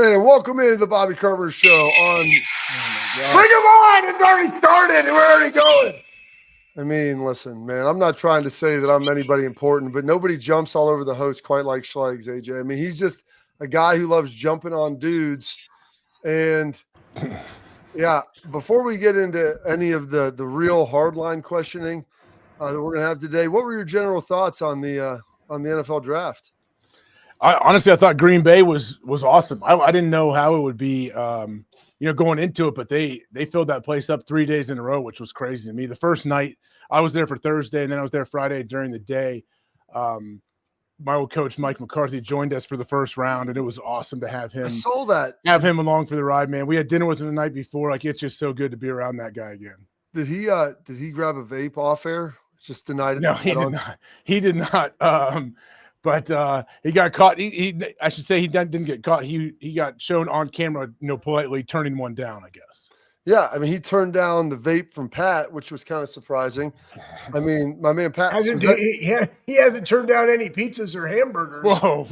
Hey, welcome into the Bobby Carpenter Show on. Bring him on! It's already started. We're already going. I mean, listen, man, I'm not trying to say that I'm anybody important, but nobody jumps all over the host quite like Schlegs, AJ. I mean, he's just a guy who loves jumping on dudes. And yeah, before we get into any of the real hardline questioning that we're going to have today, what were your general thoughts on the NFL draft? Honestly, I thought Green Bay was awesome. I didn't know how it would be, going into it, but they filled that place up 3 days in a row, which was crazy to me. The first night I was there for Thursday, and then I was there Friday during the day. My old coach Mike McCarthy joined us for the first round, and it was awesome to have him. I saw that. Have him along for the ride, man. We had dinner with him the night before. Like, it's just so good to be around that guy again. Did he grab a vape off air? Just denied it. No, he did not. He did not. But he got caught. I should say he didn't get caught. He got shown on camera, politely turning one down, I guess. Yeah, I mean, he turned down the vape from Pat, which was kind of surprising. I mean, my man Pat he hasn't turned down any pizzas or hamburgers. Whoa.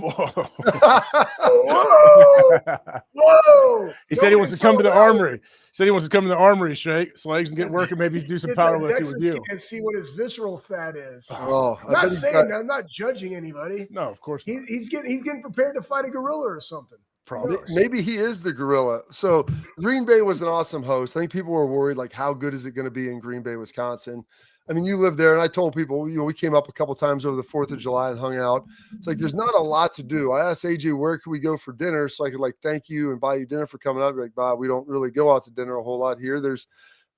Whoa! He said he wants to come to the armory. Schlegs, and get working. Maybe do some powerlifting with you and see what his visceral fat is. Oh, I'm not judging anybody. No, of course not. He's getting prepared to fight a gorilla or something. Probably. Maybe he is the gorilla. So Green Bay was an awesome host. I think people were worried, like, how good is it going to be in Green Bay, Wisconsin? I mean, you live there, and I told people, we came up a couple times over the 4th of July and hung out. It's like, there's not a lot to do. I asked AJ, where can we go for dinner? So I could, thank you and buy you dinner for coming up. You're like, Bob, we don't really go out to dinner a whole lot here.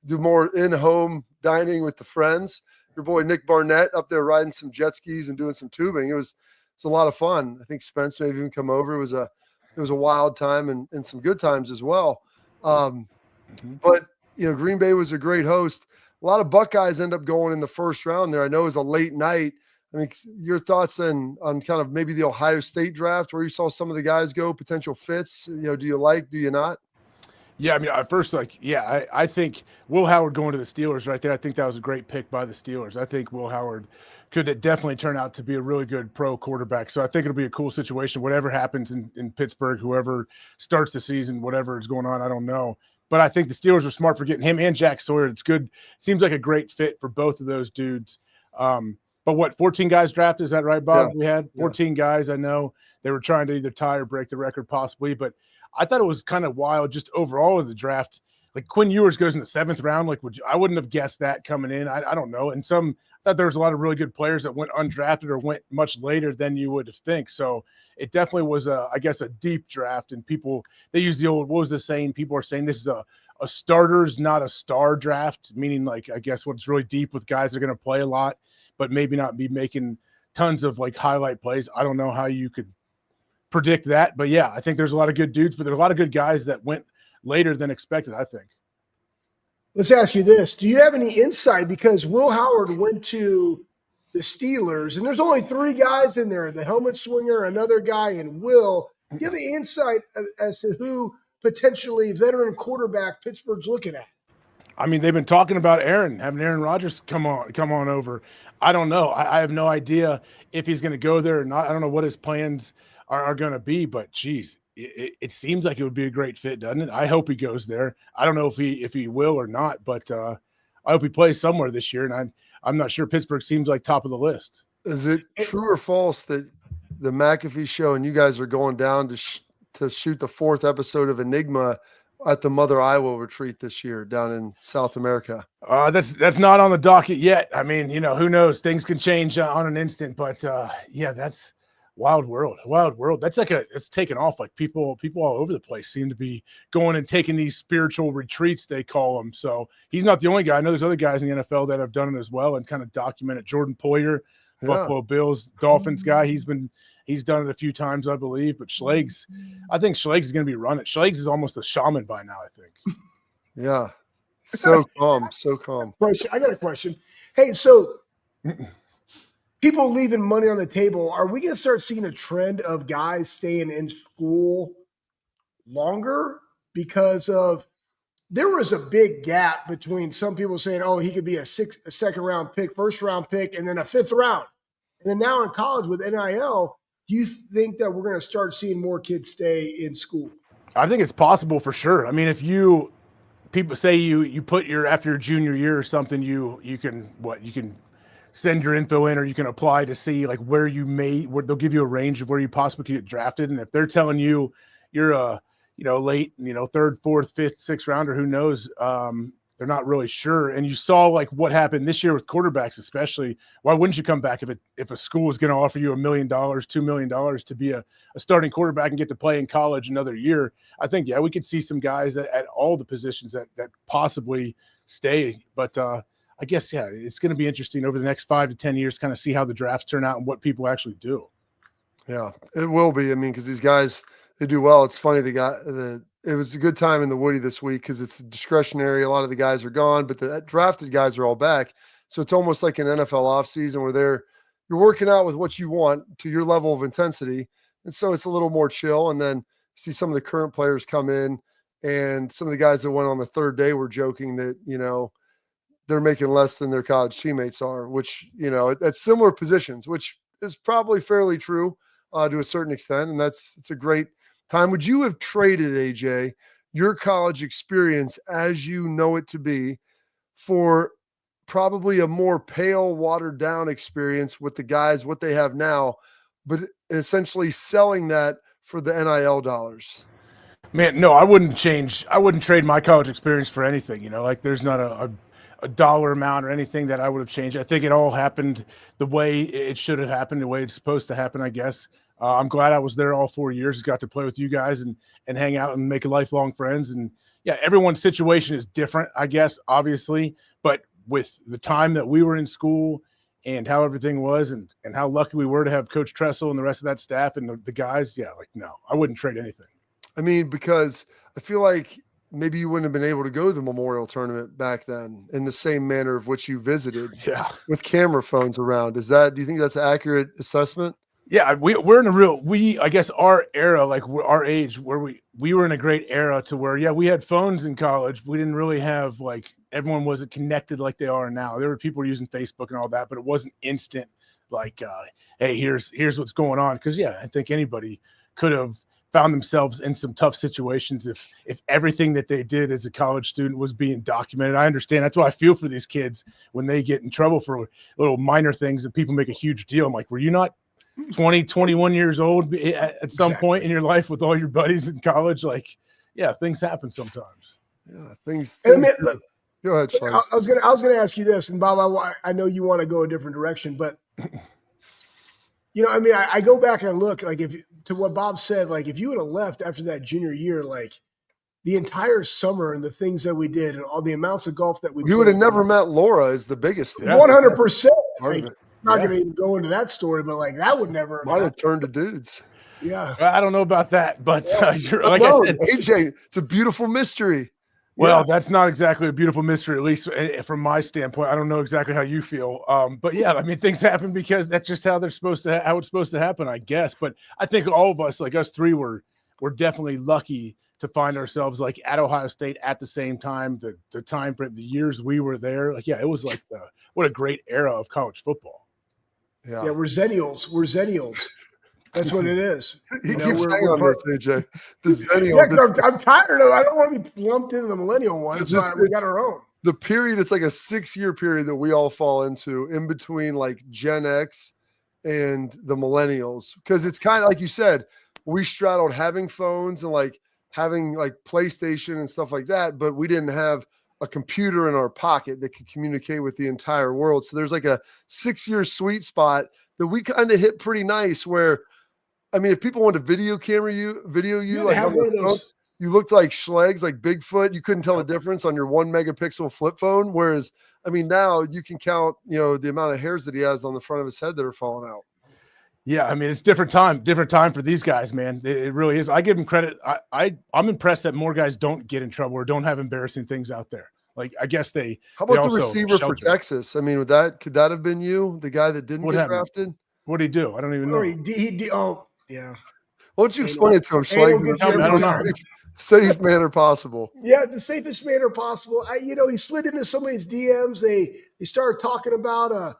Do more in-home dining with the friends. Your boy Nick Barnett up there riding some jet skis and doing some tubing. It's a lot of fun. I think Spence maybe even come over. It was a wild time and some good times as well. But, Green Bay was a great host. A lot of Buckeyes end up going in the first round there. I know it was a late night. I mean, your thoughts on kind of maybe the Ohio State draft where you saw some of the guys go, potential fits, do you not? Yeah, I mean, at first, I think Will Howard going to the Steelers right there, I think that was a great pick by the Steelers. I think Will Howard could definitely turn out to be a really good pro quarterback. So I think it'll be a cool situation. Whatever happens in Pittsburgh, whoever starts the season, whatever is going on, I don't know. But I think the Steelers are smart for getting him and Jack Sawyer. It's good. Seems like a great fit for both of those dudes. But 14 guys drafted? Is that right, Bob? Yeah. We had 14 guys. I know they were trying to either tie or break the record possibly, but I thought it was kind of wild just overall with the draft. Like Quinn Ewers goes in the 7th round. I wouldn't have guessed that coming in. I don't know. And I thought there was a lot of really good players that went undrafted or went much later than you would have think. So it definitely was a deep draft. And people, they use the old, what was the saying? People are saying this is a starters, not a star draft, meaning what's really deep with guys that are going to play a lot, but maybe not be making tons of highlight plays. I don't know how you could predict that, but yeah, I think there's a lot of good dudes, but there's a lot of good guys that went later than expected, I think. Let's ask you this. Do you have any insight? Because Will Howard went to the Steelers, and there's only 3 guys in there, the helmet swinger, another guy, and Will. Do you have any insight as to who potentially veteran quarterback Pittsburgh's looking at? I mean, they've been talking about having Aaron Rodgers come on over. I don't know. I have no idea if he's going to go there or not. I don't know what his plans are going to be, but geez, it seems like it would be a great fit, doesn't it? I hope he goes there. I don't know if he will or not, but I hope he plays somewhere this year. And I'm not sure. Pittsburgh seems like top of the list. Is it true or false that the McAfee show and you guys are going down to shoot the 4th episode of Enigma at the Mother Iowa retreat this year down in South America? That's not on the docket yet. I mean, who knows? Things can change on an instant, but that's wild world. That's it's taken off. Like people all over the place seem to be going and taking these spiritual retreats, they call them. So he's not the only guy. I know there's other guys in the NFL that have done it as well and kind of documented. Jordan Poyer, Buffalo Bills, Dolphins guy. He's done it a few times, I believe. But I think Schlegs is going to be running. Schlegs is almost a shaman by now, I think. Yeah. So calm. I got a question. Hey, so people leaving money on the table, are we going to start seeing a trend of guys staying in school longer? Because there was a big gap between some people saying, oh, he could be a 2nd-round pick, 1st-round pick, and then a 5th round. And then now in college with NIL, do you think that we're going to start seeing more kids stay in school? I think it's possible for sure. I mean, if people say you put your after your junior year or something, you can send your info in or you can apply to see like where they'll give you a range of where you possibly could get drafted. And if they're telling you you're a late third, fourth, fifth, sixth rounder, who knows, they're not really sure. And you saw like what happened this year with quarterbacks, especially. Why wouldn't you come back if a school is going to offer you $1 million, $2 million to be a starting quarterback and get to play in college another year? I think, yeah, we could see some guys at all the positions that possibly stay. But I guess, yeah, it's going to be interesting over the next 5 to 10 years, kind of see how the drafts turn out and what people actually do. Yeah, it will be. I mean, because these guys, they do well. It's funny, it was a good time in the Woody this week because it's discretionary. A lot of the guys are gone, but the drafted guys are all back. So it's almost like an NFL offseason where you're working out with what you want to your level of intensity. And so it's a little more chill. And then see some of the current players come in, and some of the guys that went on the third day were joking that, they're making less than their college teammates are, which, at similar positions, which is probably fairly true to a certain extent. And it's a great time. Would you have traded, AJ, your college experience as you know it to be for probably a more pale, watered down experience with the guys, what they have now, but essentially selling that for the NIL dollars? Man, no, I wouldn't trade my college experience for anything. Like there's not a dollar amount or anything that I would have changed. I think it all happened the way it should have happened, the way it's supposed to happen, I guess. I'm glad I was there all 4 years, got to play with you guys and hang out and make lifelong friends. And yeah, everyone's situation is different, I guess, obviously. But with the time that we were in school and how everything was and how lucky we were to have Coach Tressel and the rest of that staff and the guys, yeah, like, no, I wouldn't trade anything. I mean, because I feel like maybe you wouldn't have been able to go to the Memorial Tournament back then in the same manner of which you visited with camera phones around. Do you think that's an accurate assessment? Yeah, we're in I guess our era, like our age, where we were in a great era to where, yeah, we had phones in college. We didn't really have like everyone wasn't connected like they are now. There were people using Facebook and all that, but it wasn't instant. Like, hey, here's what's going on. Because yeah, I think anybody could have found themselves in some tough situations if everything that they did as a college student was being documented. I understand. That's why I feel for these kids when they get in trouble for little minor things that people make a huge deal. I'm like, were you not 20, 21 years old at some point in your life with all your buddies in college? Like, yeah, things happen sometimes. Yeah, things Go ahead, Sean. I was gonna ask you this, and Bob, I know you want to go a different direction, but I go back and look like to what Bob said, like if you would have left after that junior year, like the entire summer and the things that we did and all the amounts of golf that we would have never met Laura is the biggest thing. 100%. Not going to even go into that story, but like that would never might have turned to dudes. Yeah. Well, I don't know about that, but I said, AJ, it's a beautiful mystery. Well, that's not exactly a beautiful mystery, at least from my standpoint. I don't know exactly how you feel. But yeah, I mean, things happen because that's just how they're supposed to, how it's supposed to happen, I guess. But I think all of us, like us three, were definitely lucky to find ourselves like at Ohio State at the same time, the time frame, the years we were there. Like, yeah, it was like what a great era of college football. Yeah, we're Zennials. We're Zennials. That's what it is. You keep saying on this, AJ. The Zennials. Yeah, I'm tired of it. I don't want to be lumped into the millennial one. So we got our own. The period, it's like a 6-year period that we all fall into in between like Gen X and the millennials. Because it's kind of like you said, we straddled having phones and like having like PlayStation and stuff like that, but we didn't have a computer in our pocket that could communicate with the entire world. So there's like a 6-year sweet spot that we kind of hit pretty nice where, I mean, if people want to video you like on your phone, you looked like Schlegs, like Bigfoot. You couldn't tell the difference on your 1 megapixel flip phone. Whereas, I mean, now you can count, the amount of hairs that he has on the front of his head that are falling out. Yeah, I mean, it's different time for these guys, man. It really is. I give them credit. I'm impressed that more guys don't get in trouble or don't have embarrassing things out there. Like, I guess How about the receiver for Texas? I mean, could that have been you, the guy that didn't get drafted? What did he do? I don't even know. Yeah. Why don't you explain it to him, Schleg? I don't know. Safe manner possible. Yeah, the safest manner possible. He slid into somebody's DMs. They started talking about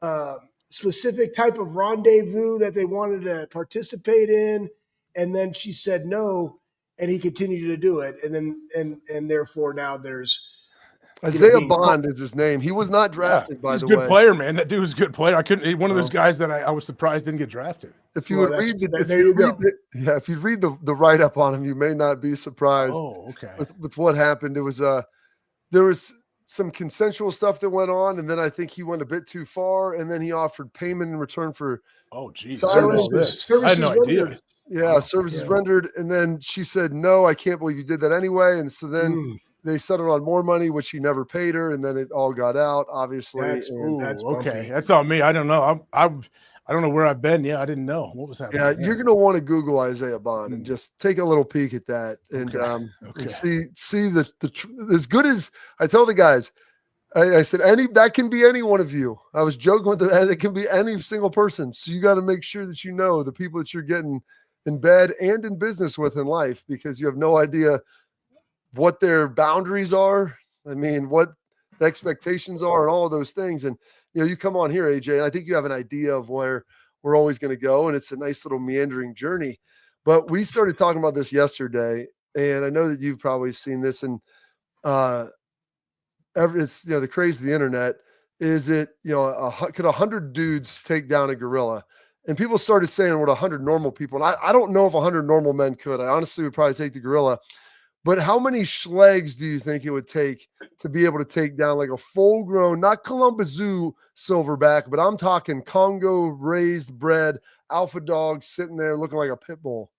a specific type of rendezvous that they wanted to participate in, and then she said no. and he continued to do it, and then and therefore now there's Isaiah Bond is his name. He was not drafted, by he's the a good way. player, man. That dude was a good player. I couldn't. One of those guys that I was surprised didn't get drafted. If you would read if you read the write up on him, you may not be surprised. Oh, okay. With what happened, it was there was some consensual stuff that went on, and then I think he went a bit too far, and then he offered payment in return for services. I had no idea. Yeah, services rendered, and then she said, "No, I can't believe you did that anyway." And so then they settled on more money, which he never paid her, and then it all got out. Obviously, that's okay. That's on me. I don't know. I don't know where I've been. Yeah, I didn't know what was happening. Yeah, you're gonna want to Google Isaiah Bond and just take a little peek at that, and and see the as good as I tell the guys. I said that can be any one of you. I was joking with that. It can be any single person. So you got to make sure that you know the people that you're getting in bed and in business with in life, because you have no idea what their boundaries are. I mean, what the expectations are and all of those things. And, you come on here, AJ, and I think you have an idea of where we're always going to go. And it's a nice little meandering journey. But we started talking about this yesterday, and I know that you've probably seen this, and it's the craze of the internet. Is it could 100 dudes take down a gorilla? And people started saying what 100 normal people. And I don't know if 100 normal men could. I honestly would probably take the gorilla. But how many schlegs do you think it would take to be able to take down like a full-grown, not Columbus Zoo silverback, but I'm talking Congo raised bred alpha dog sitting there looking like a pit bull?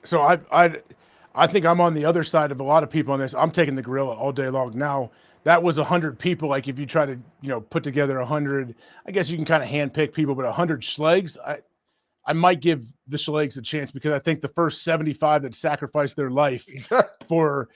So I think I'm on the other side of a lot of people on this. I'm taking the gorilla all day long. Now, that was 100 people. Like if you try to, put together 100, I guess you can kind of handpick people, but 100 schlegs, I might give the schlegs a chance, because I think the first 75 that sacrificed their life for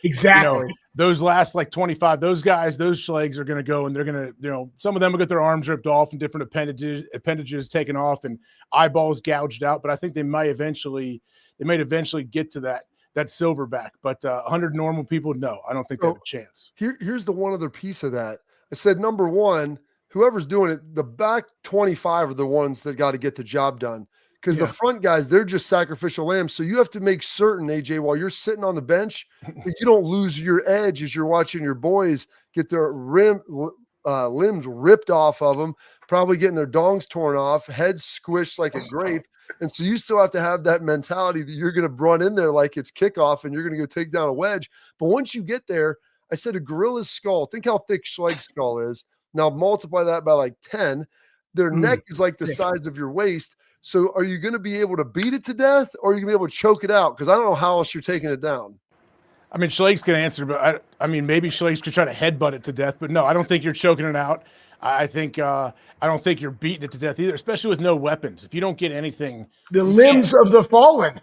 those last like 25, those guys, those schlegs are going to go, and they're going to, some of them will get their arms ripped off and different appendages taken off and eyeballs gouged out. But I think they might eventually get to that silverback, but 100 normal people, no, I don't think they have a chance. Here's the one other piece of that. I said, number one, whoever's doing it, the back 25 are the ones that got to get the job done, because the front guys, they're just sacrificial lambs. So you have to make certain, AJ, while you're sitting on the bench, that you don't lose your edge as you're watching your boys get their limbs ripped off of them, probably getting their dongs torn off, heads squished like a grape. And so you still have to have that mentality that you're going to run in there like it's kickoff and you're going to go take down a wedge. But once you get there, I said a gorilla's skull, think how thick Schleg's skull is. Now multiply that by like 10. Their neck is like the size of your waist. So are you going to be able to beat it to death, or are you going to be able to choke it out? Because I don't know how else you're taking it down. I mean, Schleg's can answer, but I mean, maybe Schleg's could try to headbutt it to death, but no, I don't think you're choking it out. I don't think you're beating it to death either, especially with no weapons. If you don't get anything, the limbs of the fallen.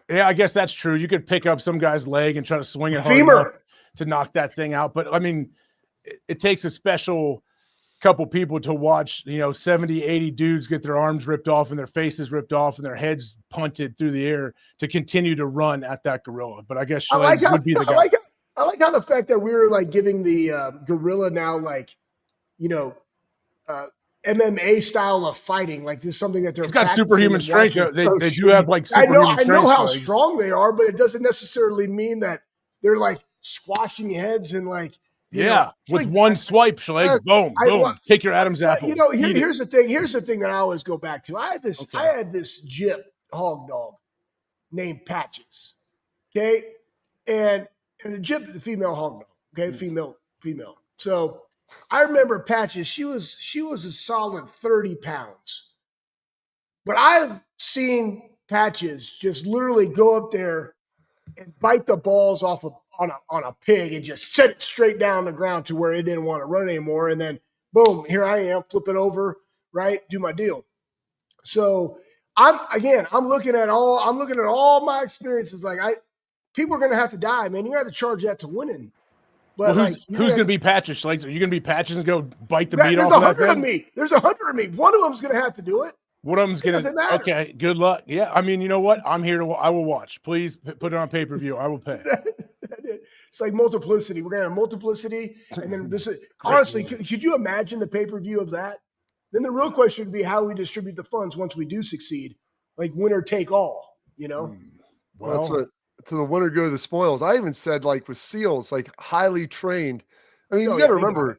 Yeah, I guess that's true. You could pick up some guy's leg and try to swing it hard enough to knock that thing out. But I mean, it takes a special couple people to watch, 70, 80 dudes get their arms ripped off and their faces ripped off and their heads punted through the air to continue to run at that gorilla. But I guess Schleg would be the guy. I like how the fact that we were like giving the gorilla now, like, MMA style of fighting, like this is something that they're. He's got superhuman strength. They do have like superhuman strength. I know how strong they are, but it doesn't necessarily mean that they're like squashing heads and like. With one swipe, Schleg, boom, take your Adam's apple. Here's the thing. Here's the thing that I always go back to. I had this Gyp hog dog named Patches. Okay, and the Gyp is a female hog dog. Okay, female. So I remember Patches. She was a solid 30 pounds, but I've seen Patches just literally go up there and bite the balls off on a pig and just set it straight down the ground to where it didn't want to run anymore. And then boom, here I am, flip it over, right? Do my deal. So I'm looking at all my experiences. Like people are going to have to die, man. You're going to have to charge that to winning. But who's going to be Patches? Schleg? Are you going to be Patches and go bite the meat off of that thing? There's 100 of me. One of them's going to have to do it. One of them's going to. Okay, good luck. Yeah, I mean, you know what? I'm here I will watch. Please put it on pay-per-view. I will pay. It's like multiplicity. We're going to have multiplicity. And then this is honestly, could you imagine the pay-per-view of that? Then the real question would be how we distribute the funds once we do succeed, like winner take all, Well, to the winner go the spoils. I even said like with SEALs, like highly trained. I mean, Oh, you got to yeah, they got remember,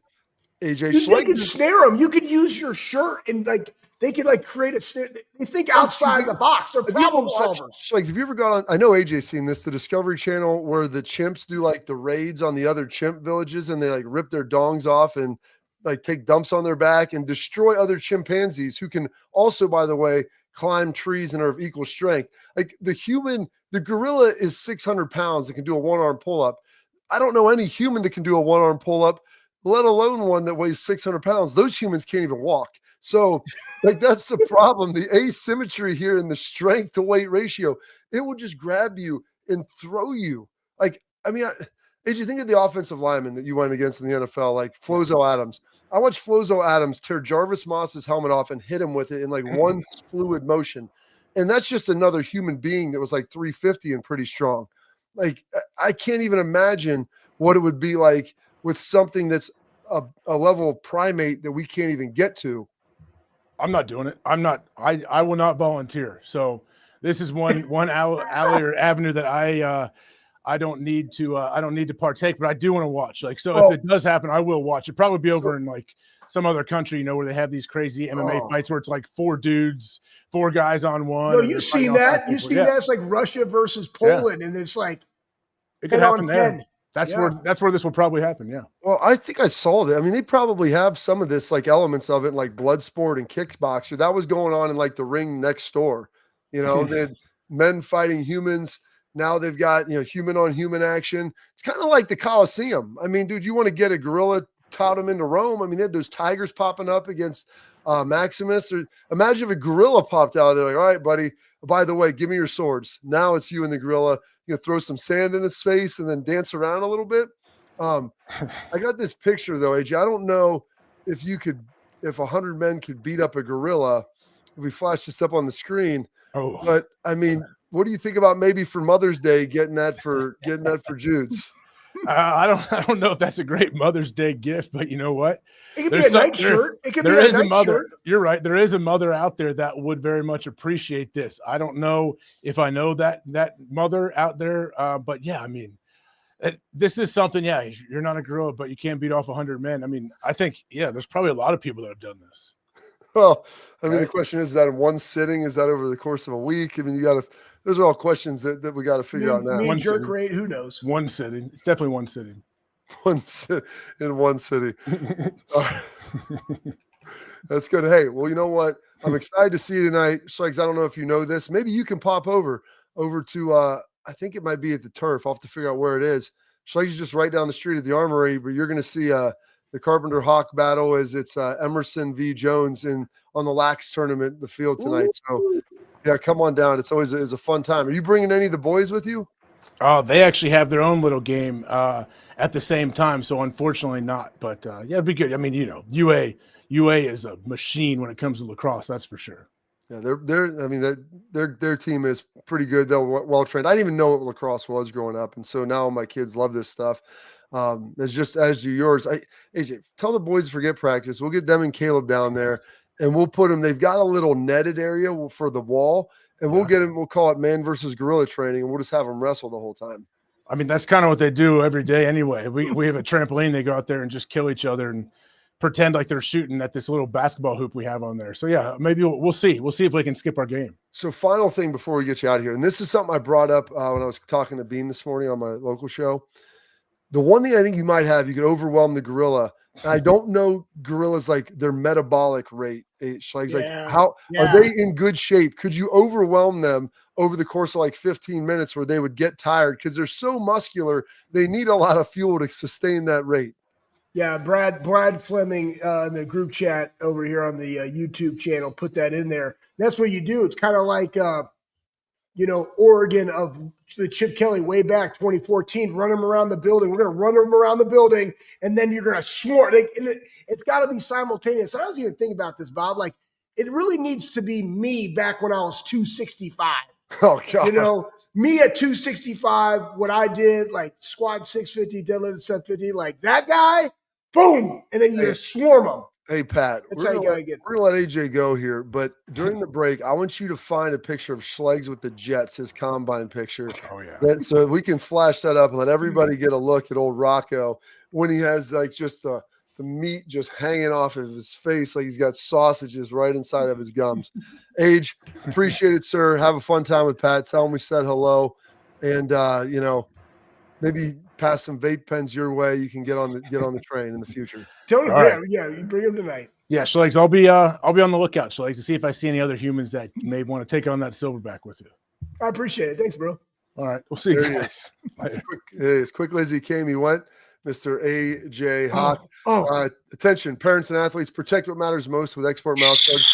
AJ Dude, they Schleich could just snare them. You could use your shirt and like they could like create a snare. They think outside the box. They're have you ever problem watched, solvers. Schleich, have you ever gone on? I know AJ's seen this, the Discovery Channel, where the chimps do like the raids on the other chimp villages and they like rip their dongs off and like take dumps on their back and destroy other chimpanzees who can also, by the way, climb trees and are of equal strength. Like the gorilla is 600 pounds and can do a one arm pull up. I don't know any human that can do a one arm pull up, let alone one that weighs 600 pounds. Those humans can't even walk. So, like, that's the problem. The asymmetry here in the strength to weight ratio, it will just grab you and throw you. Like, I mean, as you think of the offensive lineman that you went against in the NFL, like Flozo Adams. I watched Flozo Adams tear Jarvis Moss's helmet off and hit him with it in like one fluid motion. And that's just another human being that was like 350 and pretty strong. Like, I can't even imagine what it would be like with something that's a level of primate that we can't even get to. I'm not doing it. I will not volunteer. So this is one alley or avenue that I don't need to partake, but I do want to watch. Like, so if it does happen, I will watch. It'd probably be over in like some other country, where they have these crazy MMA fights where it's like 4 dudes, 4 guys on one. No, you've seen that. You've seen that. It's like Russia versus Poland, and it's like it could happen 10 there. on 10. That's where this will probably happen. Yeah. Well, I think I saw that. I mean, they probably have some of this like elements of it, like blood sport and kickboxer. That was going on in like the ring next door. They had men fighting humans. Now they've got human on human action. It's kind of like the Coliseum. I mean, dude, you want to get a gorilla, tout him into Rome. I mean, they had those tigers popping up against Maximus. Imagine if a gorilla popped out there, like, all right, buddy. By the way, give me your swords. Now it's you and the gorilla. Throw some sand in his face and then dance around a little bit. I got this picture though, AJ. I don't know if 100 men could beat up a gorilla. If we flash this up on the screen, but I mean, what do you think about maybe for Mother's Day getting that for Jude's? I don't know if that's a great Mother's Day gift, but you know what? It could be a nightshirt. It could be a nightshirt. You're right. There is a mother out there that would very much appreciate this. I don't know if I know that mother out there, but yeah, I mean, this is something. Yeah, you're not a gorilla, but you can't beat off 100 men. I mean, I think there's probably a lot of people that have done this. Well, I mean, the question is that in one sitting? Is that over the course of a week? I mean, those are all questions that we got to figure out now. One jerk rate, who knows? One sitting. It's definitely one sitting. In one city. That's good. Hey, well, you know what? I'm excited to see you tonight. Schleich, I don't know if you know this. Maybe you can pop over to I think it might be at the Turf. I'll have to figure out where it is. Schleich is just right down the street at the Armory, but you're going to see the Carpenter Hawk battle as it's Emerson v. Jones on the Lax tournament in the field tonight. So yeah, come on down. It's a fun time. Are you bringing any of the boys with you? Oh, they actually have their own little game at the same time, so unfortunately not. But it'd be good. I mean, UA is a machine when it comes to lacrosse. That's for sure. Yeah, their team is pretty good. They're well trained. I didn't even know what lacrosse was growing up, and so now my kids love this stuff. It's just as do yours. AJ, tell the boys to forget practice. We'll get them and Caleb down there, and we'll put them. They've got a little netted area for the wall, and we'll get them. We'll call it man versus gorilla training, and we'll just have them wrestle the whole time. I mean, that's kind of what they do every day anyway. We have a trampoline. They go out there and just kill each other and pretend like they're shooting at this little basketball hoop we have on there. So yeah, maybe we'll see. We'll see if we can skip our game. So final thing before we get you out of here, and this is something I brought up when I was talking to Bean this morning on my local show. The one thing I think you might have, you could overwhelm the gorilla. And I don't know gorillas like their metabolic rate. Like how are they in good shape? Could you overwhelm them over the course of like 15 minutes where they would get tired because they're so muscular? They need a lot of fuel to sustain that rate. Yeah, Brad Fleming in the group chat over here on the YouTube channel put that in there. That's what you do. It's kind of like Oregon of the Chip Kelly way back 2014. Run them around the building. We're going to run them around the building, and then you're going to swarm. It's got to be simultaneous. And I was even thinking about this, Bob. Like, it really needs to be me back when I was 265. Oh, God. Me at 265, what I did, like squat 650, deadlift 750, like that guy, boom, and then you swarm them. Hey, Pat, That's how you gotta get. we're gonna let AJ go here, but during the break, I want you to find a picture of Schlegels with the Jets, his combine picture. Oh yeah. So we can flash that up and let everybody get a look at old Rocco when he has like just the meat just hanging off of his face, like he's got sausages right inside of his gums. Age, appreciate it, sir. Have a fun time with Pat. Tell him we said hello, and maybe pass some vape pens your way. You can get on the train in the future. Tell him, All right. yeah, you bring him tonight. Yeah, Schlegs, I'll be on the lookout, Schlegs, to see if I see any other humans that may want to take on that silverback with you. I appreciate it. Thanks, bro. All right, we'll see you There he guys. As quickly as he came, he went. Mr. A.J. Hawk. Oh. Attention, parents and athletes, protect what matters most with Export mouth guards.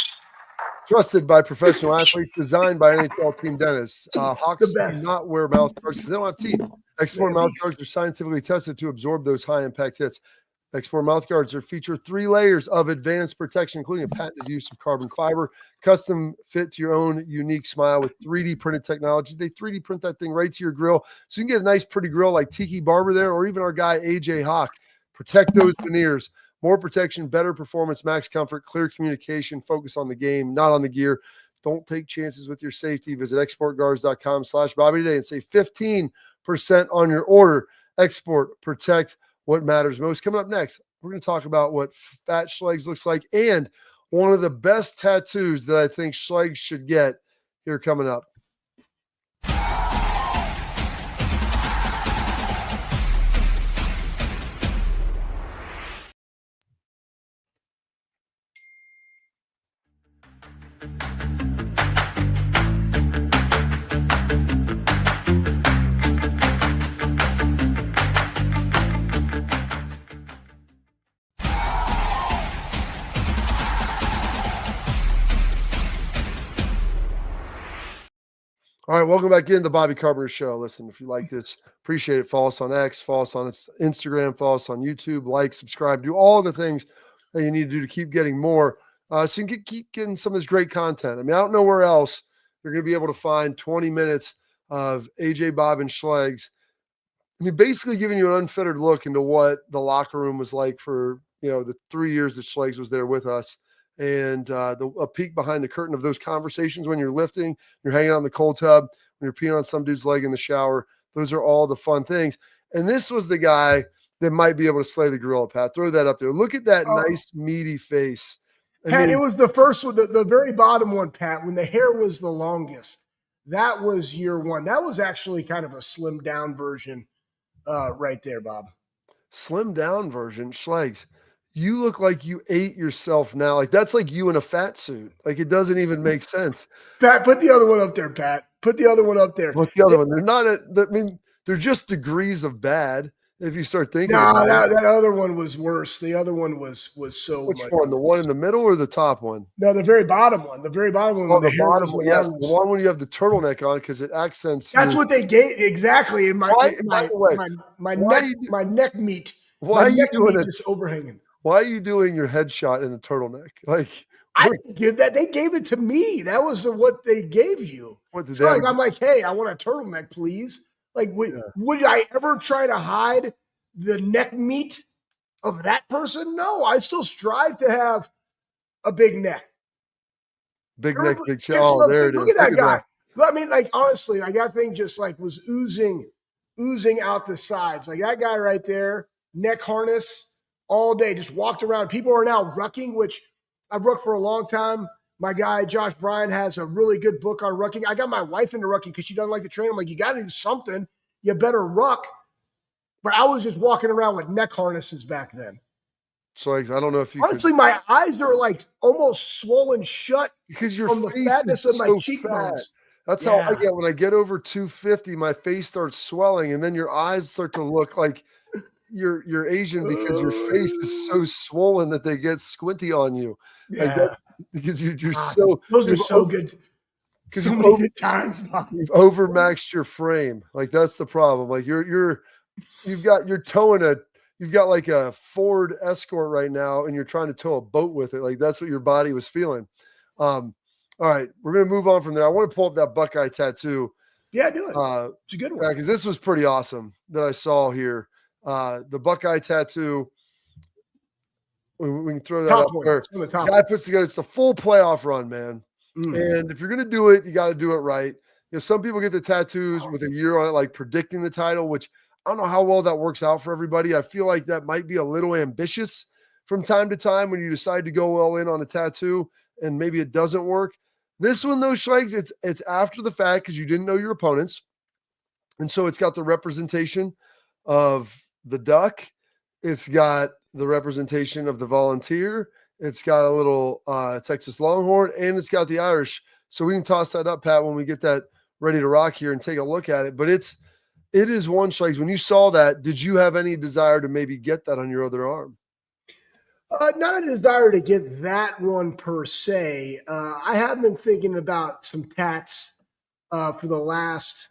Trusted by professional athletes, designed by NHL team dentists. Hawks do not wear mouth guards because they don't have teeth. Export mouth guards are scientifically tested to absorb those high-impact hits. Export mouth guards are featured 3 layers of advanced protection, including a patented use of carbon fiber, custom fit to your own unique smile with 3D printed technology. They 3D print that thing right to your grill, so you can get a nice, pretty grill like Tiki Barber there, or even our guy AJ Hawk. Protect those veneers. More protection, better performance, max comfort, clear communication, focus on the game, not on the gear. Don't take chances with your safety. Visit exportguards.com/Bobby today and save 15% on your order. Export, protect what matters most. Coming up next, we're going to talk about what Fat Schlegs looks like and one of the best tattoos that I think Schlegs should get here coming up. All right, welcome back in the Bobby Carpenter Show. Listen, if you like this, appreciate it. Follow us on X, follow us on Instagram, follow us on YouTube, like, subscribe, do all the things that you need to do to keep getting more, so you can keep getting some of this great content. I mean, I don't know where else you're going to be able to find 20 minutes of AJ, Bob, and Schlegs. I mean, basically giving you an unfettered look into what the locker room was like for, the 3 years that Schlegs was there with us. And a peek behind the curtain of those conversations when you're lifting, you're hanging out in the cold tub, when you're peeing on some dude's leg in the shower. Those are all the fun things. And this was the guy that might be able to slay the gorilla, Pat. Throw that up there. Look at that nice, meaty face. Pat, it was the first one, the very bottom one, Pat, when the hair was the longest. That was year one. That was actually kind of a slimmed down version right there, Bob. Slimmed down version, Schlegs. You look like you ate yourself now. Like that's like you in a fat suit. Like it doesn't even make sense. Pat, put the other one up there, Pat. Put the other one up there. What's the other one? They're not they're just degrees of bad if you start thinking. No, that other one was worse. The other one was so Which much one? The one in the middle or the top one? No, the very bottom one. The very bottom one. Oh, the bottom one. Yes, the one when you have the turtleneck on because it accents. That's what they gave exactly. In my neck meat. Why are you doing it? Just overhanging. Why are you doing your headshot in a turtleneck? Like I didn't give that. They gave it to me. That was what they gave you. So I'm like, hey, I want a turtleneck, please. Like, would I ever try to hide the neck meat of that person? No, I still strive to have a big neck. Big neck, big chest. Oh, there it is. Look at that guy. I mean, like, honestly, like that thing just like was oozing out the sides. Like that guy right there, neck harness. All day, just walked around. People are now rucking, which I've rucked for a long time. My guy, Josh Bryan, has a really good book on rucking. I got my wife into rucking because she doesn't like to train. I'm like, you got to do something. You better ruck. But I was just walking around with neck harnesses back then. So like, I don't know if you honestly, my eyes are like almost swollen shut because your from the fatness of my cheekbones. That's how I get when I get over 250. My face starts swelling, and then your eyes start to look like you're Asian because your face is so swollen that they get squinty on you. Yeah, like because you're so those are so good. So many good times, Bob. You've overmaxed your frame. Like that's the problem. Like you're like a Ford Escort right now, and you're trying to tow a boat with it. Like that's what your body was feeling. All right, we're gonna move on from there. I want to pull up that Buckeye tattoo. Yeah, do it. It's a good one. Because this was pretty awesome that I saw here. The Buckeye tattoo. We can throw that Top up one. there. It's on the The top guy one. puts together, it's the full playoff run, man. And if you're going to do it, you got to do it right. You know, some people get the tattoos with a year on it, like predicting the title, which I don't know how well that works out for everybody. I feel like that might be a little ambitious from time to time when you decide to go all in on a tattoo and maybe it doesn't work. This one, though, Schlegs, it's after the fact because you didn't know your opponents. And so it's got the representation of the duck. It's got the representation of the volunteer. It's got a little Texas Longhorn, and it's got the Irish. So we can toss that up, Pat, when we get that ready to rock here and take a look at it. But it is one, Schlegs. When you saw that, did you have any desire to maybe get that on your other arm? Not a desire to get that one per se. I have been thinking about some tats for the last,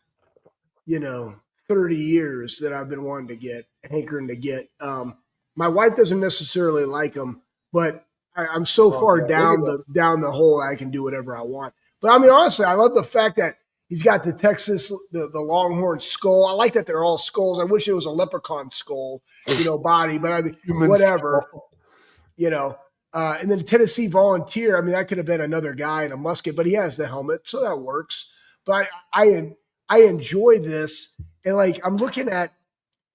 30 years that I've been wanting to get, hankering to get. My wife doesn't necessarily like them, but I'm so far down the hole I can do whatever I want. But I mean, honestly, I love the fact that he's got the Texas, the Longhorn skull. I like that they're all skulls. I wish it was a leprechaun skull, body, but I mean, whatever. And then the Tennessee Volunteer. I mean, that could have been another guy in a musket, but he has the helmet, so that works. But I enjoy this, and like I'm looking at,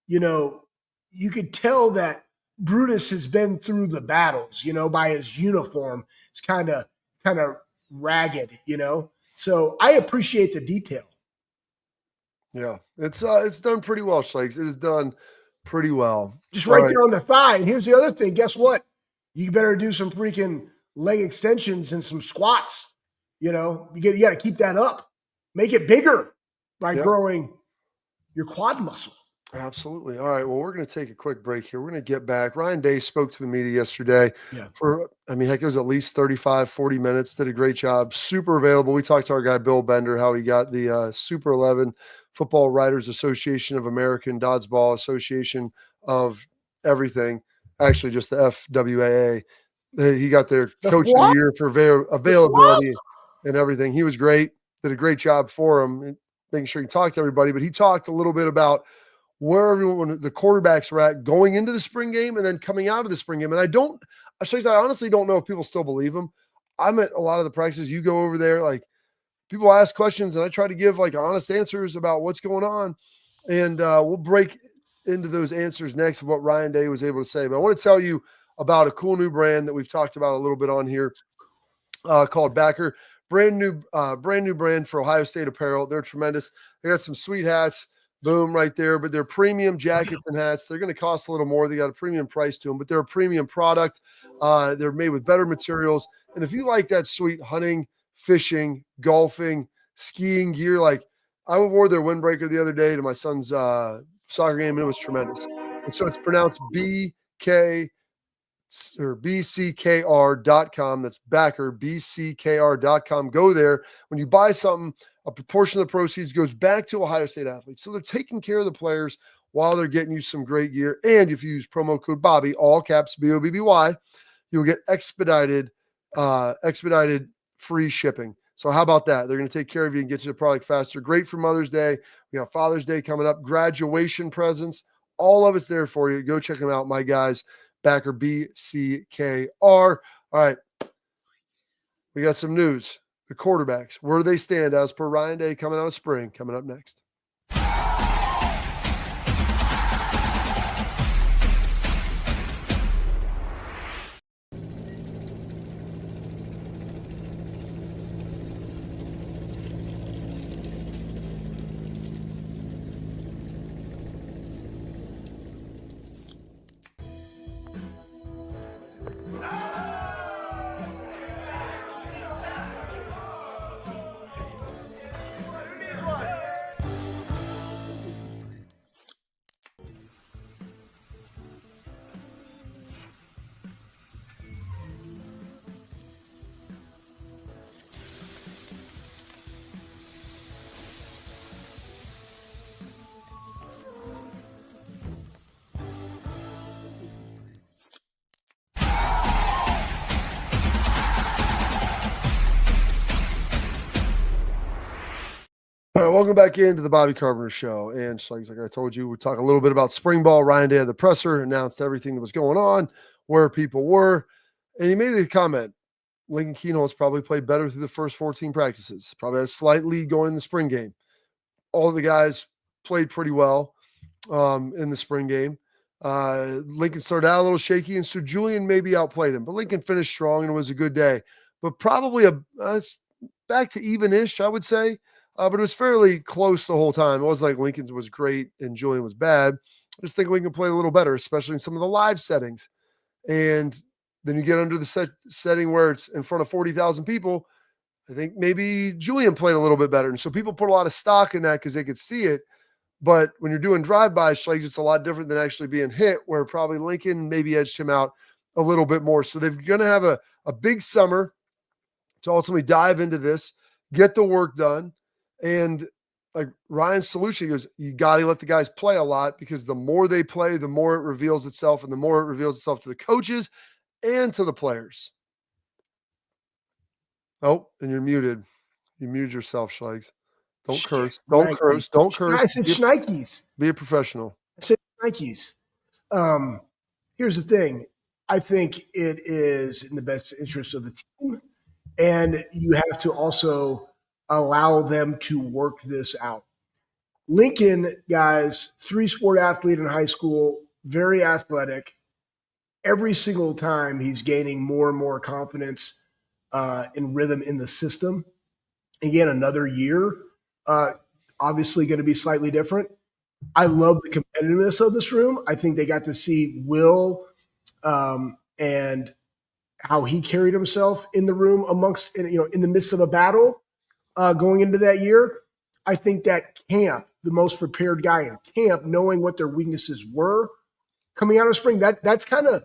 you could tell that Brutus has been through the battles, by his uniform. It's kind of ragged, So I appreciate the detail. Yeah, it's done pretty well, Schlegs. It is done pretty well. Just right there on the thigh. And here's the other thing. Guess what? You better do some freaking leg extensions and some squats. You got to keep that up. Make it bigger by growing your quad muscle. Absolutely. All right. Well, we're going to take a quick break here. We're going to get back. Ryan Day spoke to the media yesterday it was at least 35, 40 minutes. Did a great job. Super available. We talked to our guy, Bill Bender, how he got the Super 11 Football Writers Association of American Dodgeball Association of everything. Actually, just the FWAA. He got their coach of the year for availability and everything. He was great. Did a great job for him, making sure he talked to everybody. But he talked a little bit about where everyone, the quarterbacks were at going into the spring game and then coming out of the spring game. And I honestly don't know if people still believe him. I'm at a lot of the practices. You go over there, like people ask questions and I try to give like honest answers about what's going on. And we'll break into those answers next of what Ryan Day was able to say. But I want to tell you about a cool new brand that we've talked about a little bit on here called Backer. Brand new brand for Ohio State apparel. They're tremendous. They got some sweet hats. Boom, right there. But they're premium jackets and hats. They're going to cost a little more. They got a premium price to them, but they're a premium product. They're made with better materials. And if you like that sweet hunting, fishing, golfing, skiing gear, like I wore their windbreaker the other day to my son's soccer game, and it was tremendous. And so it's pronounced BK or bckr.com. That's Backer, bckr.com. Go there. When you buy something, a proportion of the proceeds goes back to Ohio State athletes. So they're taking care of the players while they're getting you some great gear. And if you use promo code Bobby, all caps BOBBY, you'll get expedited free shipping. So how about that? They're going to take care of you and get you the product faster. Great for Mother's Day. We got Father's Day coming up, graduation presents. All of it's there for you. Go check them out, my guys. Backer, BCKR. All right. We got some news. The quarterbacks, where do they stand as per Ryan Day coming out of spring? Coming up next. All right, welcome back into the Bobby Carpenter Show. And like I told you, we talk a little bit about spring ball. Ryan Day at the presser announced everything that was going on. where people were. And he made the comment, Lincoln Keynote's probably played better through the first 14 practices. Probably had a slight lead going in the spring game. All the guys played pretty well in the spring game. Lincoln started out a little shaky, and so Julian maybe outplayed him. But Lincoln finished strong, and it was a good day. But probably back to even-ish, I would say. But it was fairly close the whole time. It wasn't like Lincoln was great and Julian was bad. I just think Lincoln played a little better, especially in some of the live settings. And then you get under the setting where it's in front of 40,000 people. I think maybe Julian played a little bit better. And so people put a lot of stock in that because they could see it. But when you're doing drive-by Schlegs, it's a lot different than actually being hit, where probably Lincoln maybe edged him out a little bit more. So they're going to have a big summer to ultimately dive into this, get the work done. And like Ryan's solution, he goes, you got to let the guys play a lot, because the more they play, the more it reveals itself, and the more it reveals itself to the coaches and to the players. Oh, and you're muted. You muted yourself, Schlegs. Don't curse. Don't curse. Don't curse. I said Schnikes. Be a professional. I said Schnikes. Here's the thing. I think it is in the best interest of the team, and you have to also allow them to work this out. Lincoln, guys, 3-sport athlete in high school, very athletic. Every single time he's gaining more and more confidence and rhythm in the system. Again, another year, obviously going to be slightly different. I love the competitiveness of this room. I think they got to see Will and how he carried himself in the room in the midst of a battle going into that year. I think that Camp, the most prepared guy in camp, knowing what their weaknesses were coming out of spring, that's kind of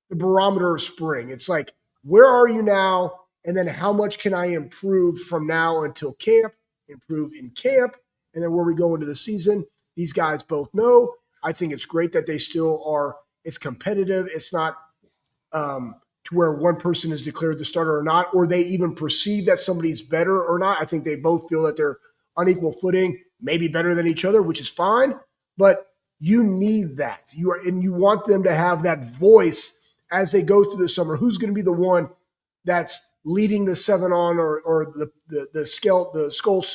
the barometer of spring. It's like, where are you now? And then how much can I improve from now until camp, improve in camp, and then where we go into the season. These guys both know. I think it's great that they still are. It's competitive. It's not to where one person is declared the starter or not, or they even perceive that somebody's better or not. I think they both feel that they're on equal footing, maybe better than each other, which is fine. But you need that. And you want them to have that voice as they go through the summer. Who's going to be the one that's leading the 7-on or the skull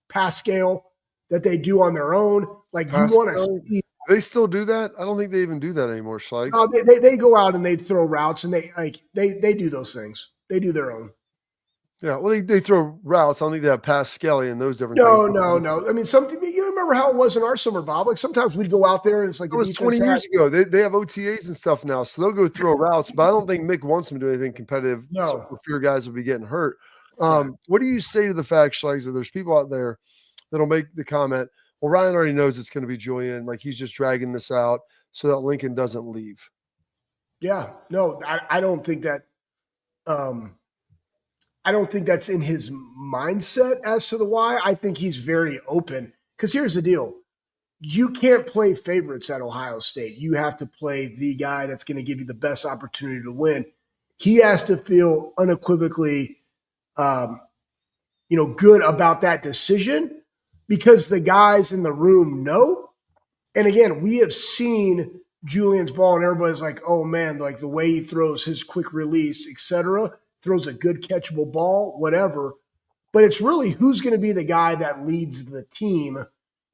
pass scale that they do on their own? Like, you want to see. They still do that? I don't think they even do that anymore, Schleich. No, they go out and they throw routes, and they do those things. They do their own. Yeah, well, they throw routes. I don't think they have pass skelly and those different things. No. I mean, you remember how it was in our summer, Bob? Like, sometimes we'd go out there and it's like it was 20 years ago. They have OTAs and stuff now, so they'll go throw routes. But I don't think Mick wants them to do anything competitive. No, for fear guys will be getting hurt. What do you say to the fact, Schleich, that there's people out there that'll make the comment, well, Ryan already knows it's going to be Julian. Like, he's just dragging this out so that Lincoln doesn't leave. Yeah, no, I don't think that. I don't think that's in his mindset as to the why. I think he's very open, because here's the deal. You can't play favorites at Ohio State. You have to play the guy that's going to give you the best opportunity to win. He has to feel unequivocally, good about that decision, because the guys in the room know. And again, we have seen Julian's ball, and everybody's like, oh man, like the way he throws, his quick release, etc., throws a good catchable ball, whatever. But it's really who's going to be the guy that leads the team.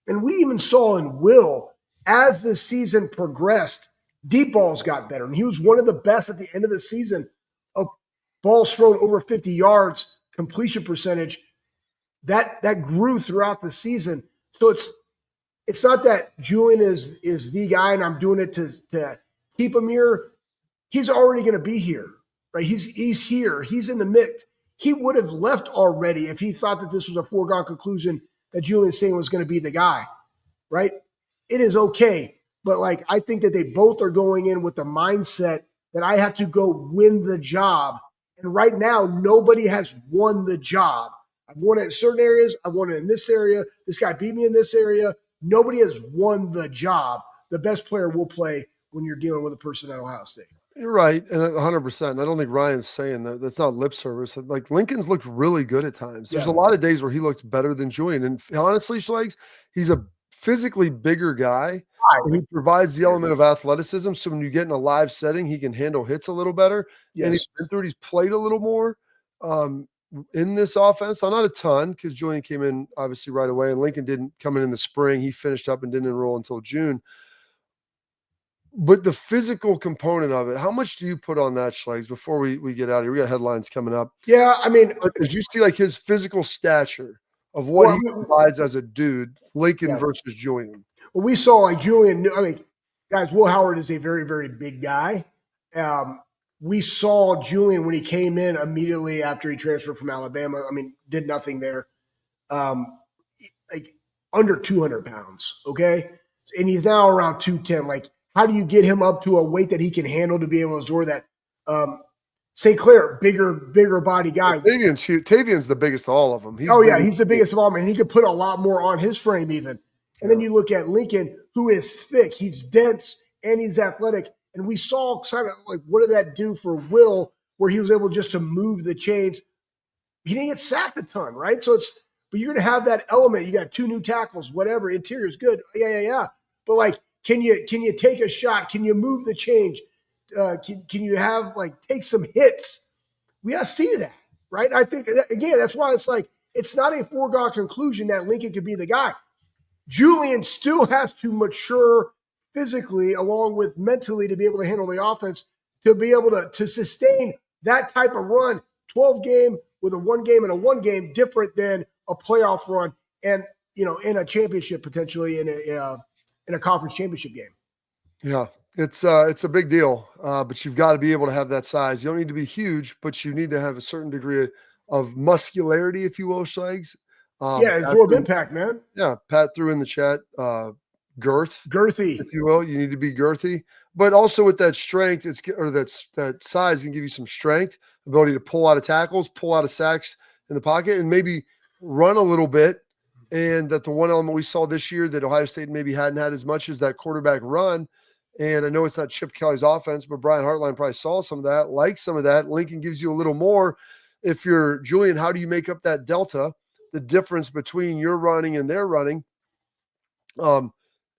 And we even saw in Will, as the season progressed, deep balls got better. And he was one of the best at the end of the season of balls thrown over 50 yards, completion percentage. That grew throughout the season. So it's not that Julian is the guy and I'm doing it to keep him here. He's already going to be here. Right? He's here. He's in the mix. He would have left already if he thought that this was a foregone conclusion that Julian Singh was going to be the guy, right? It is okay. But like, I think that they both are going in with the mindset that I have to go win the job. And right now, nobody has won the job. I've won it in certain areas. I've won it in this area. This guy beat me in this area. Nobody has won the job. The best player will play when you're dealing with a person at Ohio State. You're right, and 100%. I don't think Ryan's saying that. That's not lip service. Like, Lincoln's looked really good at times. There's a lot of days where he looked better than Julian. And honestly, Schlegs, he's a physically bigger guy. And he provides the element of athleticism. So when you get in a live setting, he can handle hits a little better. And he's been through it. He's played a little more in this offense. Not a ton, because Julian came in obviously right away, and Lincoln didn't come in the spring. He finished up and didn't enroll until June. But the physical component of it, how much do you put on that, Schlegs, before we get out of here? We got headlines coming up. Yeah, I mean, did you see like his physical stature of what he provides as a dude, Lincoln versus Julian? Well, we saw like Julian. I mean, guys, Will Howard is a very, very big guy. We saw Julian when he came in immediately after he transferred from Alabama. I mean, did nothing there. Like under 200 pounds, okay? And he's now around 210. Like, how do you get him up to a weight that he can handle to be able to absorb that? St. Clair, bigger body guy. Tavian's huge. Tavian's the biggest of all of them. He's the biggest of all, man. He could put a lot more on his frame even. And then you look at Lincoln, who is thick. He's dense and he's athletic. And we saw kind of like, what did that do for Will, where he was able just to move the chains? He didn't get sacked a ton, right? So but you're going to have that element. You got 2 new tackles, whatever. Interior is good. Yeah. But like, can you take a shot? Can you move the change? Can you have take some hits? We got to see that, right? I think again, that's why it's like, it's not a foregone conclusion that Lincoln could be the guy. Julian still has to mature physically along with mentally to be able to handle the offense, to be able to sustain that type of run. 12 game with a 1 game and a 1 game, different than a playoff run and, in a championship, potentially in a conference championship game. Yeah, it's a big deal, but you've got to be able to have that size. You don't need to be huge, but you need to have a certain degree of muscularity, if you will, Schlegs. Absorb impact, man. Yeah, Pat threw in the chat, girthy, if you will. You need to be girthy, but also with that strength, that size can give you some strength, ability to pull out of tackles, pull out of sacks in the pocket, and maybe run a little bit. And that the one element we saw this year that Ohio State maybe hadn't had as much as that quarterback run. And I know it's not Chip Kelly's offense, but Brian Hartline probably saw some of that, like some of that. Lincoln gives you a little more. If you're Julian, how do you make up that delta, the difference between your running and their running? And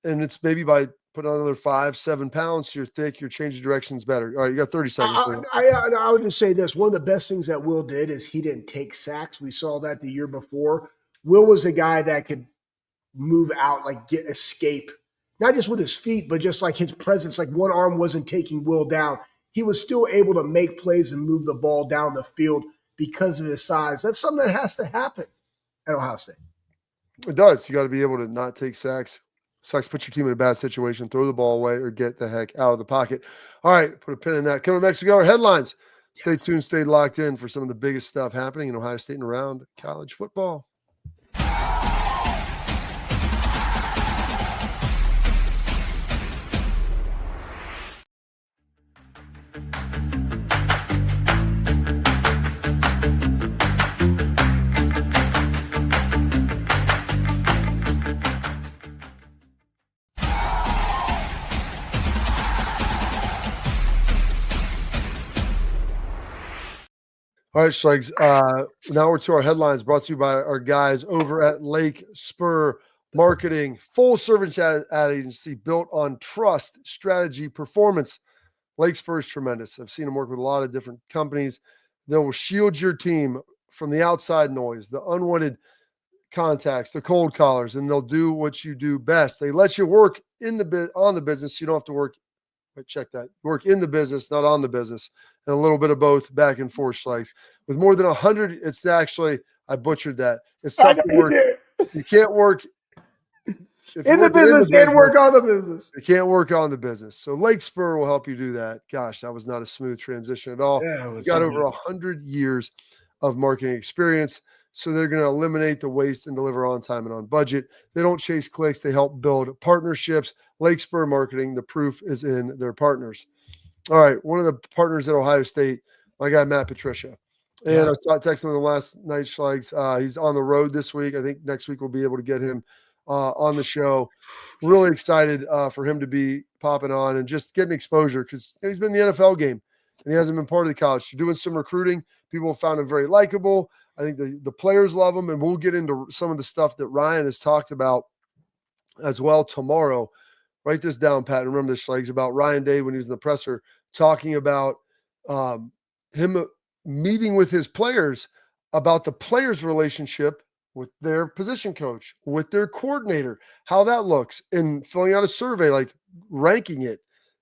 it's maybe by putting on another 5-7 pounds, so you're thick, you're changing directions better. All right, you got 30 seconds. I would just say this. One of the best things that Will did is he didn't take sacks. We saw that the year before. Will was a guy that could move out, escape, not just with his feet, but just like his presence. Like one arm wasn't taking Will down. He was still able to make plays and move the ball down the field because of his size. That's something that has to happen at Ohio State. It does. You got to be able to not take sacks. Sacks put your team in a bad situation, throw the ball away, or get the heck out of the pocket. All right, put a pin in that. Coming next, we got our headlines. Stay tuned, stay locked in for some of the biggest stuff happening in Ohio State and around college football. All right, Schlegs. Now we're to our headlines brought to you by our guys over at Lake Spur Marketing, full service ad agency built on trust, strategy, performance. Lake Spur is tremendous. I've seen them work with a lot of different companies. They will shield your team from the outside noise, the unwanted contacts, the cold callers, and they'll do what you do best. They let you work on the business. So you don't have to work. Check that. Work in the business, not on the business, and a little bit of both, back and forth, Schlegs. With more than 100, it's actually, I butchered that. It's tough to work. You can't work in the business and work on the business. You can't work on the business. So Lake Spur will help you do that. Gosh, that was not a smooth transition at all. Yeah, you got over 100 years of marketing experience. So they're going to eliminate the waste and deliver on time and on budget. They don't chase clicks. They help build partnerships. Lake Spur Marketing, the proof is in their partners. All right, one of the partners at Ohio State, my guy Matt Patricia. And I texted him the last night, Schlegs. He's on the road this week. I think next week we'll be able to get him on the show. Really excited for him to be popping on and just getting exposure, because he's been in the NFL game and he hasn't been part of the college. So doing some recruiting, people have found him very likable. I think the players love him, and we'll get into some of the stuff that Ryan has talked about as well tomorrow. Write this down, Pat. Remember this, Schlegs, about Ryan Day when he was in the presser talking about him meeting with his players about the players' relationship with their position coach, with their coordinator, how that looks, and filling out a survey, like ranking it.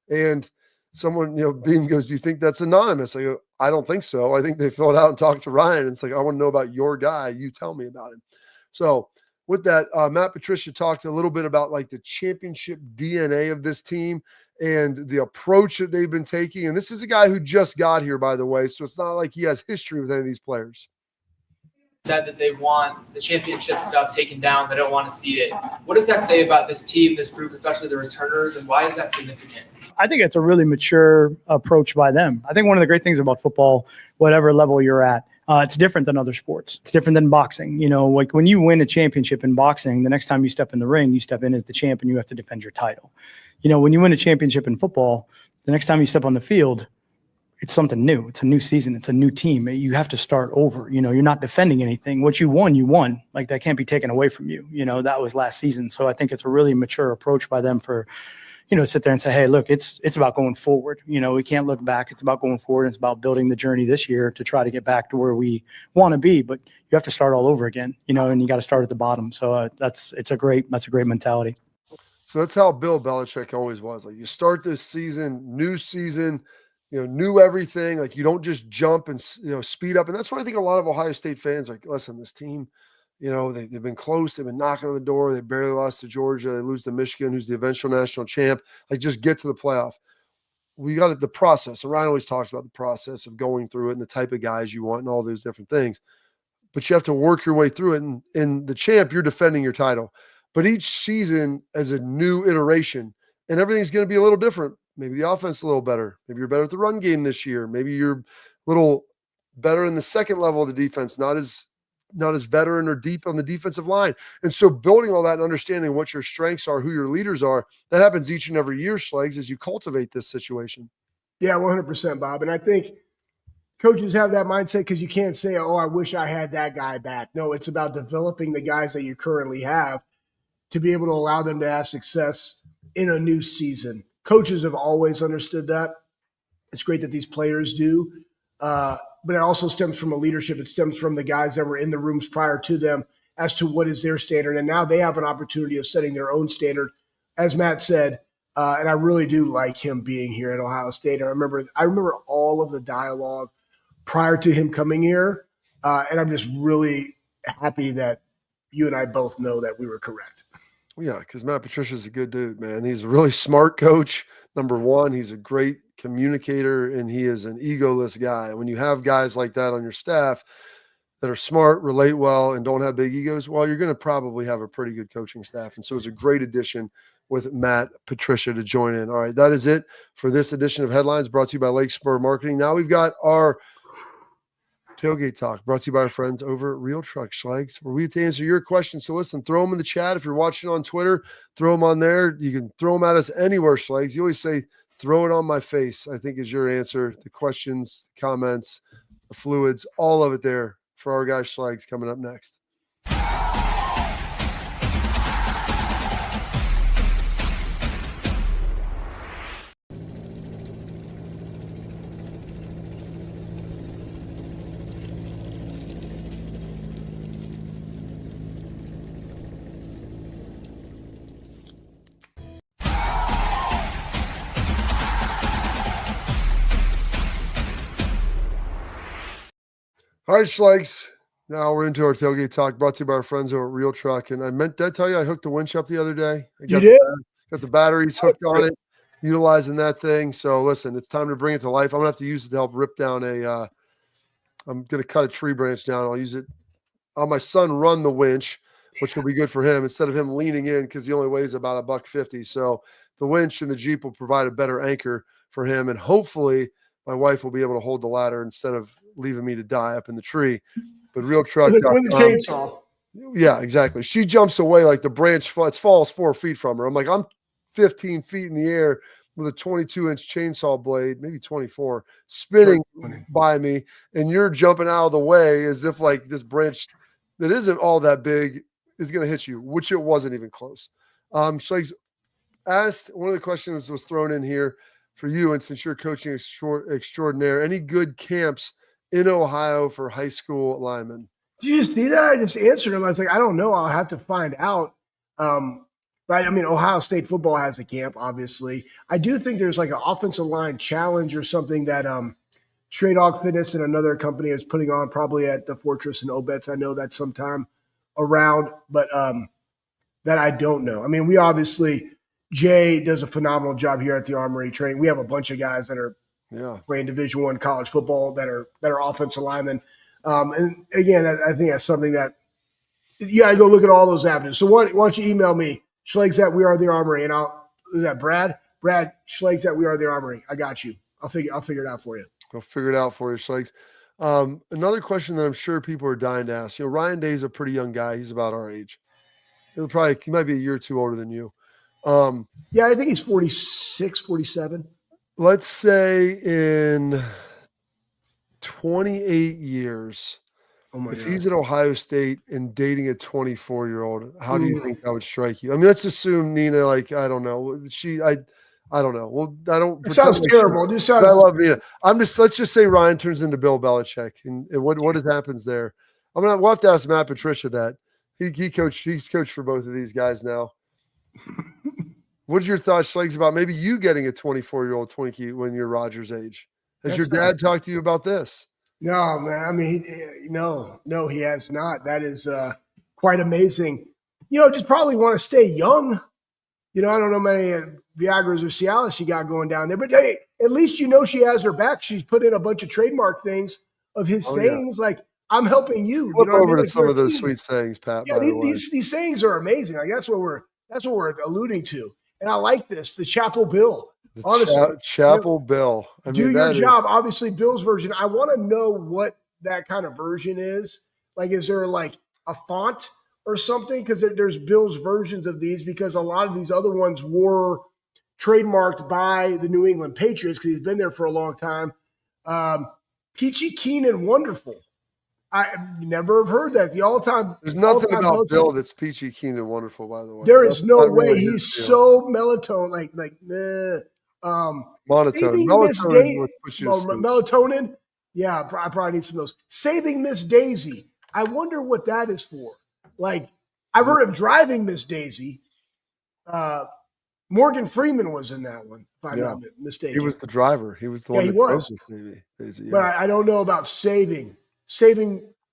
And someone, Beam goes, "Do you think that's anonymous?" I go, "I don't think so. I think they filled it out and talked to Ryan. And it's like, I want to know about your guy. You tell me about him." So with that, Matt Patricia talked a little bit about like the championship DNA of this team and the approach that they've been taking. And this is a guy who just got here, by the way. So it's not like he has history with any of these players. Said that they want the championship stuff taken down. They don't want to see it. What does that say about this team, this group, especially the returners, and why is that significant? I think it's a really mature approach by them. I think one of the great things about football, whatever level you're at, it's different than other sports. It's different than boxing. Like when you win a championship in boxing, the next time you step in the ring, you step in as the champ and you have to defend your title. When you win a championship in football, the next time you step on the field, it's something new. It's a new season. It's a new team. You have to start over. You're not defending anything. What you won, you won. Like that can't be taken away from you. That was last season. So I think it's a really mature approach by them for, sit there and say, hey, look, it's about going forward. We can't look back. It's about going forward. It's about building the journey this year to try to get back to where we want to be. But you have to start all over again, and you got to start at the bottom. So that's a great mentality. So that's how Bill Belichick always was. Like you start this season, new season, new everything. Like you don't just jump and, speed up. And that's what I think a lot of Ohio State fans are like, listen, this team, they've been close. They've been knocking on the door. They barely lost to Georgia. They lose to Michigan, who's the eventual national champ. Like just get to the playoff. We got the process. And Ryan always talks about the process of going through it and the type of guys you want and all those different things. But you have to work your way through it. And in the champ, you're defending your title. But each season as a new iteration, and everything's going to be a little different. Maybe the offense is a little better. Maybe you're better at the run game this year. Maybe you're a little better in the second level of the defense, not as veteran or deep on the defensive line. And so building all that and understanding what your strengths are, who your leaders are, that happens each and every year, Schlegs, as you cultivate this situation. Yeah, 100%, Bob. And I think coaches have that mindset because you can't say, oh, I wish I had that guy back. No, it's about developing the guys that you currently have to be able to allow them to have success in a new season. Coaches have always understood that. It's great that these players do. But it also stems from a leadership. It stems from the guys that were in the rooms prior to them as to what is their standard. And now they have an opportunity of setting their own standard. As Matt said, and I really do like him being here at Ohio State. I remember all of the dialogue prior to him coming here. And I'm just really happy that you and I both know that we were correct. Yeah, because Matt Patricia's a good dude, man. He's a really smart coach. Number one, he's a great communicator, and he is an egoless guy. When you have guys like that on your staff that are smart, relate well, and don't have big egos, well, you're going to probably have a pretty good coaching staff. And so it's a great addition with Matt Patricia to join in. All right, that is it for this edition of Headlines, brought to you by Lake Spur Marketing. Now we've got our Tailgate Talk, brought to you by our friends over at Real Truck, Schlegs, where we get to answer your questions. So listen, throw them in the chat. If you're watching on Twitter, throw them on there. You can throw them at us anywhere, Schlegs. You always say, throw it on my face, I think is your answer. The questions, the comments, the fluids, all of it there for our guy Schlegs coming up next. All right, Schlegs. Now we're into our Tailgate Talk, brought to you by our friends over at Real Truck. And did I tell you I hooked the winch up the other day? You did? Got the batteries hooked on it, utilizing that thing. So listen, it's time to bring it to life. I'm going to have to use it to help rip down I'm going to cut a tree branch down. I'll use it. I'll my son run the winch, which will be good for him instead of him leaning in because he only weighs about $150. So the winch and the Jeep will provide a better anchor for him. And hopefully my wife will be able to hold the ladder instead of leaving me to die up in the tree. But Real Truck. With the chainsaw. Yeah, exactly. She jumps away like the branch falls 4 feet from her. I'm like, I'm 15 feet in the air with a 22-inch chainsaw blade, maybe 24, spinning by me, and you're jumping out of the way as if like this branch that isn't all that big is going to hit you, which it wasn't even close. Schleggs asked, one of the questions was thrown in here for you, and since you're coaching extraordinaire, any good camps in Ohio for high school linemen? Did you see that? I just answered him. I was like, I don't know. I'll have to find out. But I mean, Ohio State football has a camp, obviously. I do think there's like an offensive line challenge or something that Straight Dog Fitness and another company is putting on, probably at the Fortress and Obetz. I know that's sometime around, but that I don't know. I mean, we obviously, Jay does a phenomenal job here at the Armory training. We have a bunch of guys that are playing Division I college football that are offensive linemen. And again, I think that's something that you got to go look at all those avenues. So why don't you email me, Schleggs at We Are the Armory, and is that Brad Schleggs at We Are the Armory. I got you. I'll figure it out for you. I'll figure it out for you, Schleggs. Another question that I'm sure people are dying to ask. Ryan Day's a pretty young guy. He's about our age. He might be a year or two older than you. Yeah, I think he's 46, 47. Let's say in 28 years, if he's at Ohio State and dating a 24-year-old, how do you think that would strike you? I mean, let's assume Nina, I don't know. I don't know. Well, I don't. It sounds terrible. I love Nina. Let's just say Ryan turns into Bill Belichick, and what happens there? We'll have to ask Matt Patricia that. He's coached for both of these guys now. What's your thoughts, Schleggs, about maybe you getting a 24-year-old Twinkie when you're Roger's age? Has your dad talked to you about this? No, man. I mean, no, he has not. That is quite amazing. Just probably want to stay young. I don't know many Viagra's or Cialis she got going down there, but hey, at least she has her back. She's put in a bunch of trademark things of his sayings, like "I'm helping you." Flip over to some of those sweet sayings, Pat. Yeah, these sayings are amazing. Like that's what we're alluding to, and I like this. The Chapel Bill. Honestly, Chapel Bill. Do your job. Obviously, Bill's version. I want to know what that kind of version is. Like, is there like a font or something? Because there's Bill's versions of these. Because a lot of these other ones were trademarked by the New England Patriots because he's been there for a long time. Peachy Keen and Wonderful. I never have heard that. The all-time. There's nothing about Bill that's peachy keen and wonderful. By the way, there is no way. Really he's so melatonin. Monotone. Melatonin. Yeah, I probably need some of those. Saving Miss Daisy. I wonder what that is for. Like, I've heard of Driving Miss Daisy. Morgan Freeman was in that one, if I'm not mistaken. He was the driver. He was the one. He was. Daisy, but I don't know about saving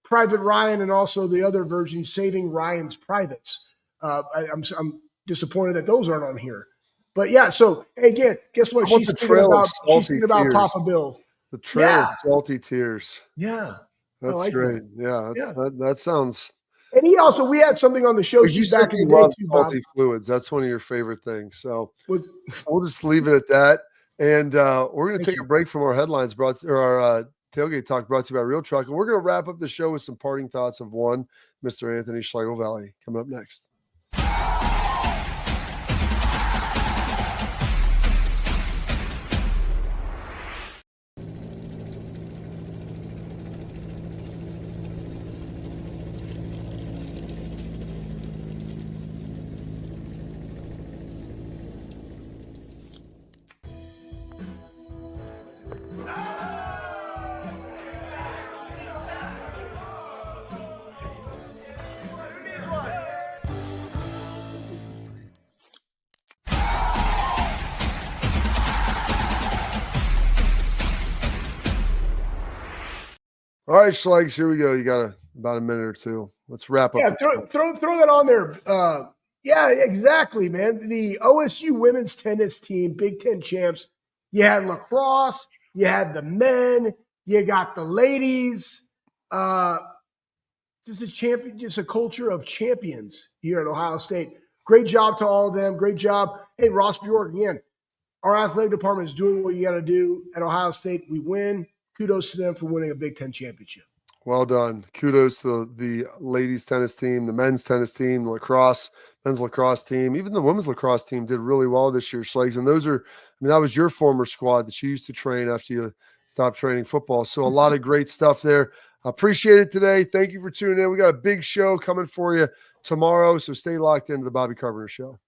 Private Ryan, and also the other version, Saving Ryan's Privates. I'm disappointed that those aren't on here. But yeah, so again, guess what? She's thinking about Papa Bill. The Trail of Salty Tears. Yeah. That's like great. That. That sounds. And we had something on the show sheet back in the day too, Bob. Salty fluids. That's one of your favorite things. So we'll just leave it at that. And we're going to take a break from our headlines our Tailgate Talk brought to you by Real Truck. And we're going to wrap up the show with some parting thoughts of one, Mr. Anthony Schlegel-Valley, coming up next. All right, Schleggs, here we go. You got about a minute or two. Let's wrap up. Yeah, throw that on there. Yeah, exactly, man. The OSU women's tennis team, Big Ten champs. You had lacrosse. You had the men. You got the ladies. Just a culture of champions here at Ohio State. Great job to all of them. Great job. Hey, Ross Bjork, again, our athletic department is doing what you got to do at Ohio State. We win. Kudos to them for winning a Big Ten championship. Well done. Kudos to the ladies tennis team, the men's tennis team, the men's lacrosse team, even the women's lacrosse team did really well this year, Schleggs. And that was your former squad that you used to train after you stopped training football. So a lot of great stuff there. I appreciate it today. Thank you for tuning in. We got a big show coming for you tomorrow, so stay locked into the Bobby Carpenter Show.